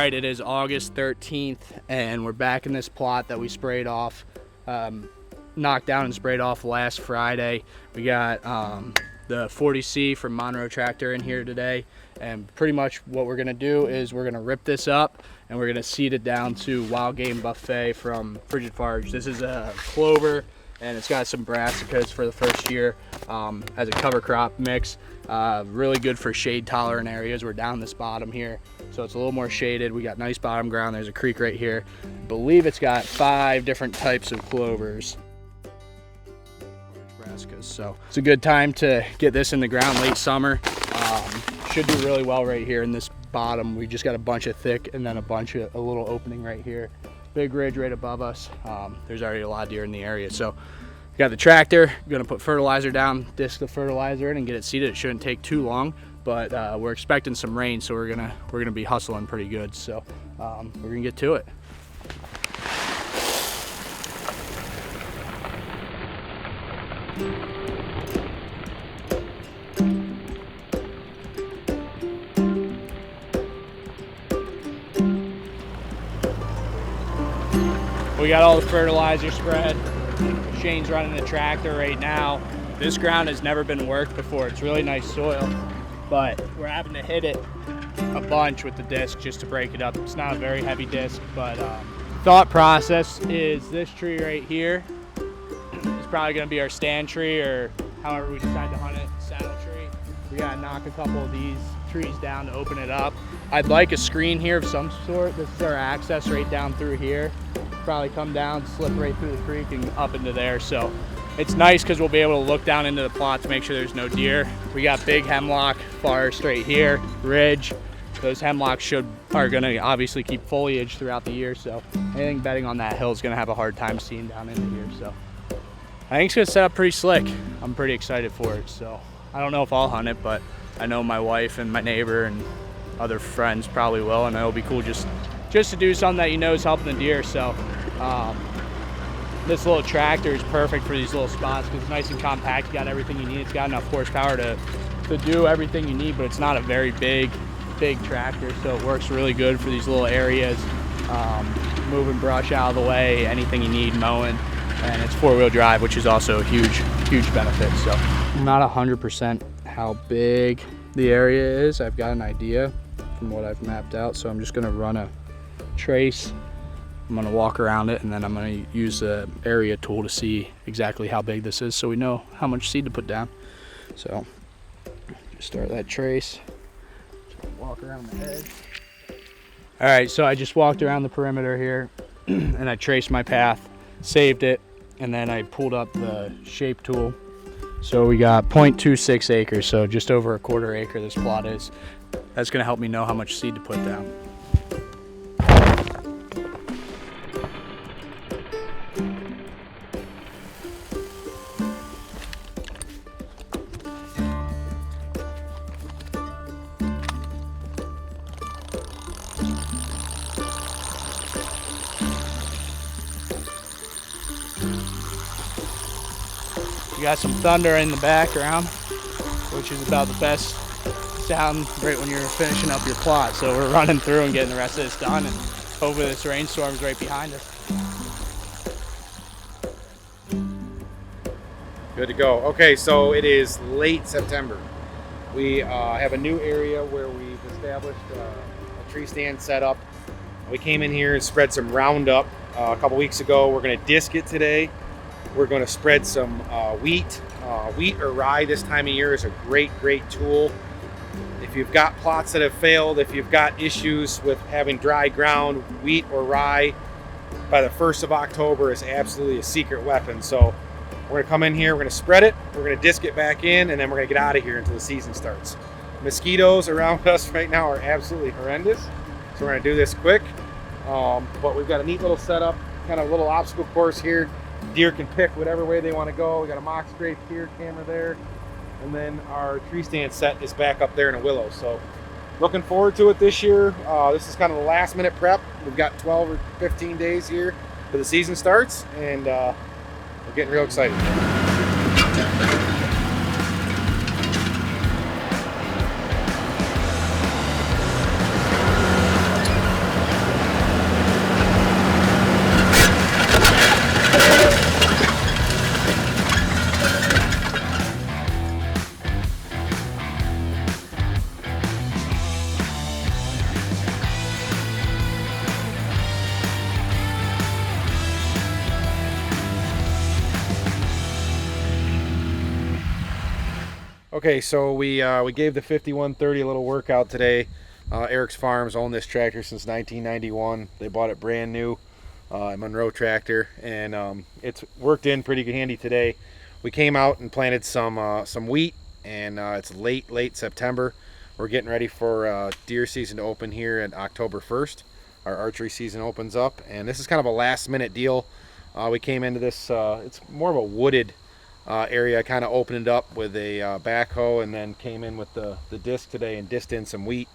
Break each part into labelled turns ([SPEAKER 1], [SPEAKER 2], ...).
[SPEAKER 1] right, it is August 13th, and we're back in this plot that we sprayed off, knocked down and sprayed off last Friday. We got the 40C from Monroe Tractor in here today, and pretty much what we're gonna do is we're gonna rip this up and we're gonna seed it down to Wild Game Buffet from Frigid Farge. This is a clover, and it's got some brassicas for the first year as a cover crop mix. Really good for shade tolerant areas. We're down this bottom here, so it's a little more shaded. We got nice bottom ground. There's a creek right here. I believe it's got 5 different types of clovers. Brassicas. So it's a good time to get this in the ground late summer. Should do really well right here in this bottom. We just got a bunch of thick and then a little opening right here. Big ridge right above us. There's already a lot of deer in the area. So we got the tractor, gonna put fertilizer down, disc the fertilizer in and get it seeded. It shouldn't take too long, but we're expecting some rain, so we're gonna be hustling pretty good. So we're gonna get to it. We got all the fertilizer spread. Shane's running the tractor right now. This ground has never been worked before. It's really nice soil, but we're having to hit it a bunch with the disc just to break it up. It's not a very heavy disc, but thought process is this tree right here is probably gonna be our stand tree, or however we decide to hunt it, saddle tree. We gotta knock a couple of these trees down to open it up. I'd like a screen here of some sort. This is our access right down through here. Probably come down, slip right through the creek and up into there. So it's nice because we'll be able to look down into the plot to make sure there's no deer. We got big hemlock forest right here, ridge. Those hemlocks are gonna obviously keep foliage throughout the year. So anything bedding on that hill is gonna have a hard time seeing down into here. So I think it's gonna set up pretty slick. I'm pretty excited for it. So I don't know if I'll hunt it, but I know my wife and my neighbor and other friends probably will, and it'll be cool just to do something that you know is helping the deer. So this little tractor is perfect for these little spots because it's nice and compact. You got everything you need. It's got enough horsepower to do everything you need, but it's not a very big tractor, so it works really good for these little areas, moving brush out of the way, anything you need, mowing. And it's 4-wheel drive, which is also a huge benefit. So I'm not 100% how big the area is. I've got an idea from what I've mapped out, so I'm just gonna run a trace. I'm gonna walk around it, and then I'm gonna use the area tool to see exactly how big this is so we know how much seed to put down. So just start that trace, walk around the edge. All right, so I just walked around the perimeter here and I traced my path, saved it, and then I pulled up the shape tool. So we got 0.26 acres, so just over a 1/4 acre this plot is. That's gonna help me know how much seed to put down. You got some thunder in the background, which is about the best sound right when you're finishing up your plot. So we're running through and getting the rest of this done, and hopefully this rainstorm is right behind us.
[SPEAKER 2] Good to go. Okay, so it is late September. We have a new area where we've established a tree stand setup. We came in here and spread some Roundup a couple weeks ago. We're going to disc it today. We're going to spread some wheat. Wheat or rye this time of year is a great tool. If you've got plots that have failed, if you've got issues with having dry ground, wheat or rye by the 1st of October is absolutely a secret weapon. So we're going to come in here, we're going to spread it, we're going to disc it back in, and then we're going to get out of here until the season starts. Mosquitoes around us right now are absolutely horrendous, so we're going to do this quick. But we've got a neat little setup, kind of a little obstacle course here. Deer can pick whatever way they want to go. We got a mock scrape here, camera there, and then our tree stand set is back up there in a willow. So looking forward to it this year. This is kind of the last minute prep. We've got 12 or 15 days here till the season starts, and we're getting real excited. Okay, so we gave the 5130 a little workout today. Eric's Farms owned this tractor since 1991. They bought it brand new, Monroe tractor, and it's worked in pretty handy today. We came out and planted some wheat, and it's late September. We're getting ready for deer season to open here at October 1st. Our archery season opens up, and this is kind of a last minute deal. We came into this, it's more of a wooded area. Kind of opened it up with a backhoe, and then came in with the disc today and disced in some wheat.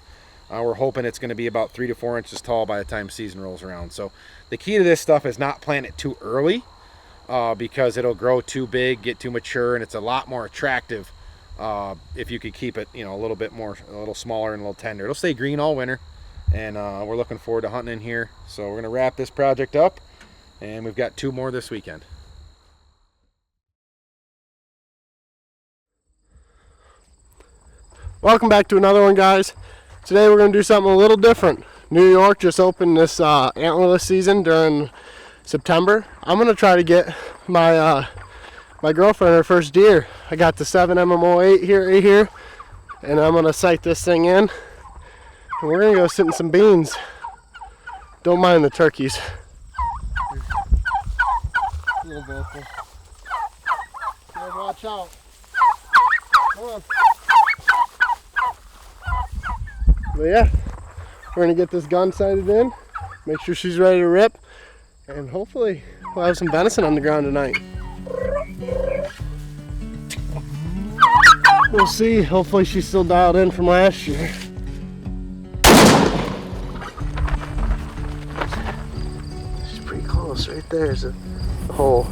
[SPEAKER 2] We're hoping it's going to be about 3 to 4 inches tall by the time season rolls around. So the key to this stuff is not plant it too early, because it'll grow too big, get too mature, and it's a lot more attractive if you could keep it, a little bit more, a little smaller and a little tender. It'll stay green all winter, and we're looking forward to hunting in here. So we're going to wrap this project up, and we've got 2 more this weekend.
[SPEAKER 3] Welcome back to another one, guys. Today we're going to do something a little different. New York just opened this antlerless season during September. I'm going to try to get my my girlfriend her first deer. I got the 7 MMO8 here, and I'm going to sight this thing in. And we're going to go sit in some beans. Don't mind the turkeys. A little vocal. Watch out. Come on. But yeah, we're gonna get this gun sighted in, make sure she's ready to rip, and hopefully we'll have some venison on the ground tonight. We'll see. Hopefully she's still dialed in from last year. She's pretty close. Right there's a hole.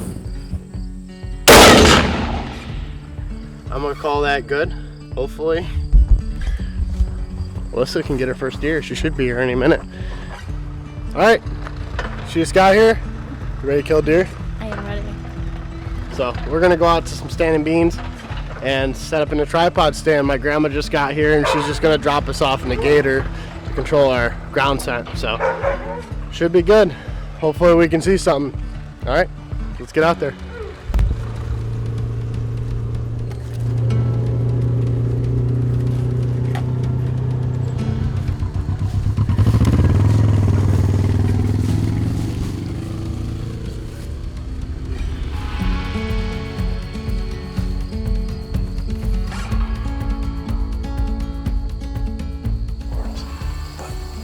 [SPEAKER 3] I'm gonna call that good, hopefully. Alyssa can get her first deer. She should be here any minute. All right, she just got here. You ready to kill a deer?
[SPEAKER 4] I am ready.
[SPEAKER 3] So we're gonna go out to some standing beans and set up in a tripod stand. My grandma just got here, and she's just gonna drop us off in the gator to control our ground scent. So should be good. Hopefully we can see something. All right, let's get out there.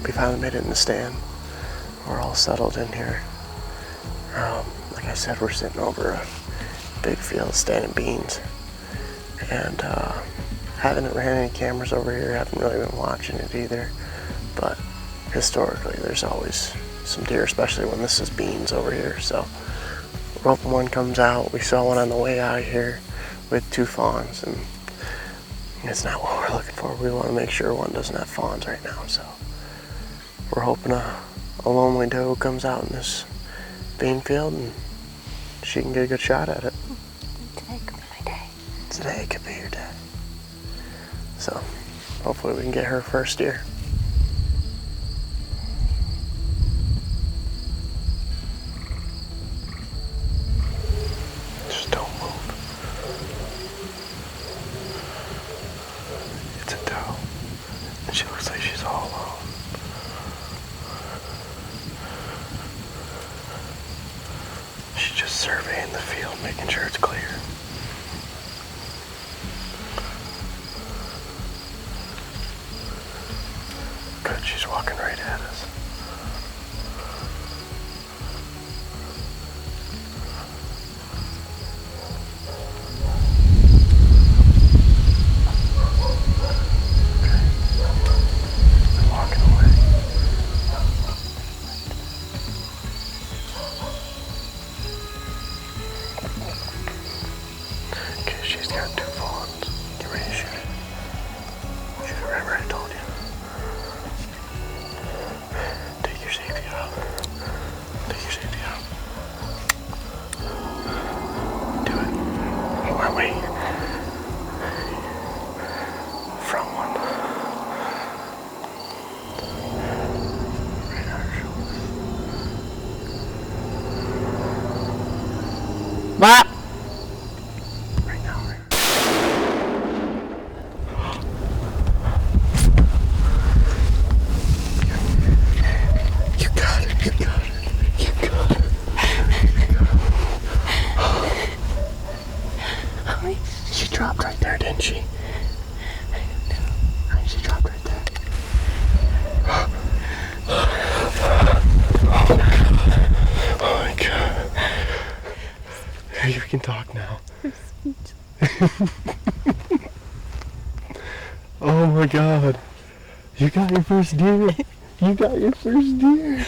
[SPEAKER 3] We finally made it in the stand. We're all settled in here. Like I said, we're sitting over a big field of standing beans, and haven't ran any cameras over here, haven't really been watching it either, but historically there's always some deer, especially when this is beans over here. So we're hoping one comes out. We saw one on the way out here with 2 fawns, and it's not what we're looking for. We want to make sure one doesn't have fawns right now, so we're hoping a lonely doe comes out in this bean field and she can get a good shot at it.
[SPEAKER 4] Today could be my day.
[SPEAKER 3] Today could be your day. So hopefully we can get her first deer. Just don't move. It's a doe, and she looks like she's all alone. She's just surveying the field, making sure it's clear. Good, she's walking right at us. Right now. dropped right there, didn't she? She dropped right there. Oh my god. You can talk now. Oh my god. You got your first deer. You got your first deer.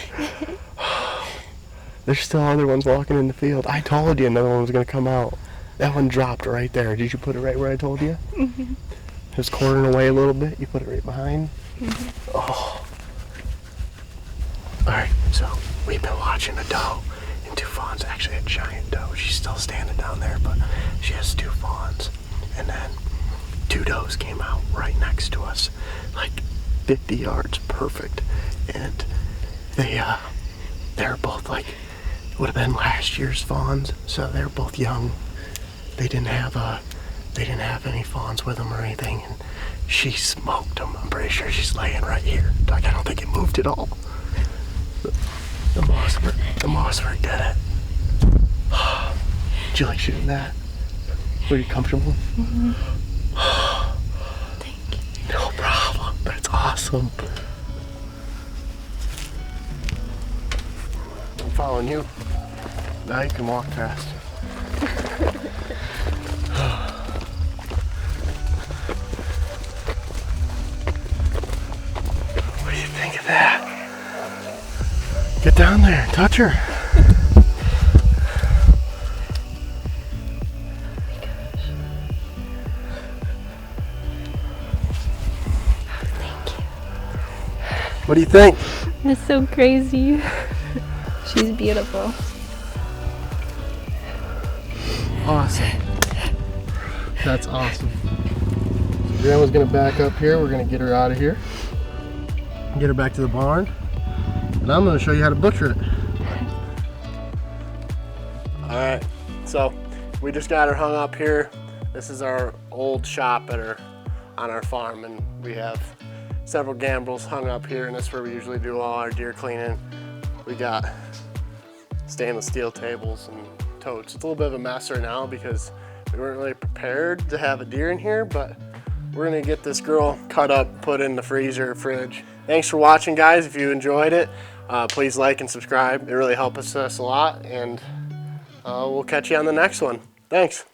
[SPEAKER 3] There's still other ones walking in the field. I told you another one was going to come out. That one dropped right there. Did you put it right where I told you? Mm-hmm. It was quartering away a little bit. You put it right behind. Mm-hmm. Oh. Alright, so we've been watching a doe and 2 fawns. Actually, a giant doe. She's still standing down there, but she has 2 fawns. And then 2 does came out right next to us, like 50 yards, perfect. And they're both like, would have been last year's fawns, so they're both young. They didn't have any fawns with them or anything, and she smoked them. I'm pretty sure she's laying right here. Like, I don't think it moved at all. The Mossberg did it. Did you like shooting that? Were you comfortable?
[SPEAKER 4] Mm-hmm. Thank you.
[SPEAKER 3] No problem. That's awesome. I'm following you. Now you can walk fast. What do you think of that? Get down there and touch her. What do you think?
[SPEAKER 4] That's so crazy. She's beautiful.
[SPEAKER 3] Awesome. That's awesome. So Grandma's gonna back up here. We're gonna get her out of here. Get her back to the barn. And I'm gonna show you how to butcher it. Alright, so we just got her hung up here. This is our old shop on our farm, and we have several gambrels hung up here, and that's where we usually do all our deer cleaning. We got stainless steel tables and totes. It's a little bit of a mess right now because we weren't really prepared to have a deer in here, but we're gonna get this girl cut up, put in the freezer or fridge. Thanks for watching, guys. If you enjoyed it, please like and subscribe. It really helps us a lot, and we'll catch you on the next one. Thanks.